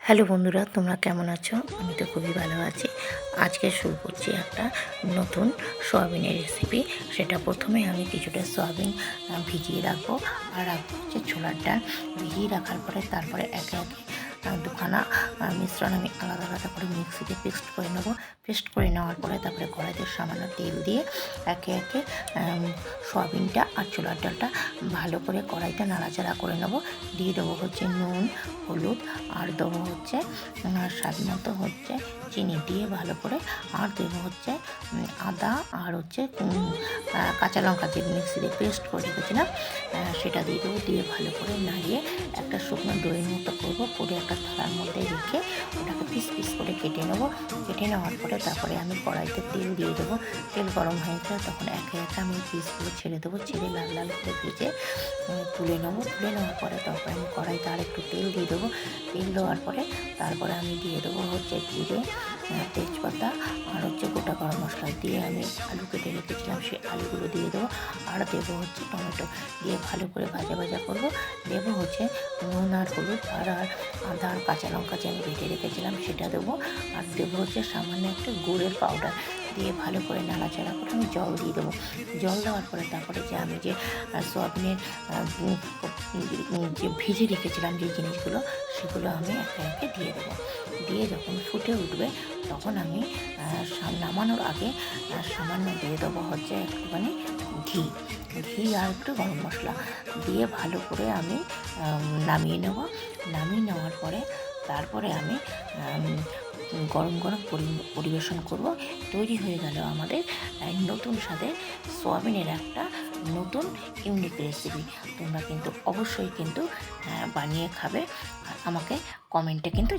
Hello বন্ধুরা, তোমরা কেমন আছো? আমি তো খুবই ভালো আছি। আজকে শুরু করছি একটা নতুন সয়াবিনের রেসিপি। সেটা প্রথমে আমি কিছুটা সয়াবিন ভিজিয়ে রাখবো, আর রাখবো হচ্ছে ছোলার ডাল। ভিজিয়ে রাখার পরে তারপরে একে একে দুখানা মিশ্রণ আমি আলাদা আলাদা করে মিক্সিতে পেস্ট করে নেবো। পেস্ট করে নেওয়ার পরে তারপরে কড়াইতে সামান্য তেল দিয়ে একে একে সয়াবিনটা আর ছোলার ডালটা ভালো করে কড়াইতে নাড়াচাড়া করে নেবো। দিয়ে দেবো হচ্ছে নুন, হলুদ, আর দেবো হচ্ছে স্বাদ মতো হচ্ছে চিনি দিয়ে ভালো করে, আর দেবো হচ্ছে আদা, আর হচ্ছে কাঁচা লঙ্কা যে মিক্সিতে পেস্ট করে রেখেছিলাম সেটা দিয়ে দেবো। দিয়ে ভালো করে নাড়িয়ে একটা শুকনো দইয়ের মতো করবো, করে একটা থালার মধ্যে রেখে ওটাকে পিস পিস করে কেটে নেবো। কেটে নেওয়ার পরে তারপরে আমি কড়াইতে তেল দিয়ে দেবো। তেল গরম হয়ে গেলে তখন একে একে আমি পিসগুলো ছেড়ে দেবো। ছেড়ে লাল লাল করে ভেজে তুলে নেবো। তুলে নেওয়ার পরে তারপরে আমি কড়াইতে আর একটু তেল দিয়ে দেবো। তেল দেওয়ার পরে তারপরে আমি দিয়ে দেবো হচ্ছে জিরে, তেজপাতা, আর হচ্ছে গোটা গরম মশলা দিয়ে আমি আলু কেটে রেখেছিলাম সেই আলুগুলো দিয়ে দেবো। আর দেবো হচ্ছে টমেটো দিয়ে ভালো করে ভাজা ভাজা করবো। দেবো হচ্ছে নুন আর হলুদ, আর আদা আর কাঁচা লঙ্কা যে আমি বেটে রেখেছিলাম সেটা দেবো। আর দেবো হচ্ছে সামান্য একটা গুড়ের পাউডার দিয়ে ভালো করে নাড়াচাড়া করে আমি জল দিয়ে দেবো। জল দেওয়ার পরে তারপরে যে আমি যে সয়াবিনের যে ভেজে রেখেছিলাম যে জিনিসগুলো সেগুলো আমি একে একে দিয়ে দেবো। দিয়ে যখন ফুটে উঠবে তখন আমি নামানোর আগে সামান্য দিয়ে দেবো হচ্ছে একটুখানি ঘি। ঘি আর একটু গরম মশলা দিয়ে ভালো করে আমি নামিয়ে নেব। নামিয়ে নেওয়ার পরে তারপরে আমি গরম গরম পরিবেশন করব। তৈরি হয়ে গেল আমাদের নতুন স্বাদের সয়াবিনের একটা নতুন ইউনিক রেসিপি। তোমরা কিন্তু অবশ্যই কিন্তু বানিয়ে খাবে, আর আমাকে কমেন্টে কিন্তু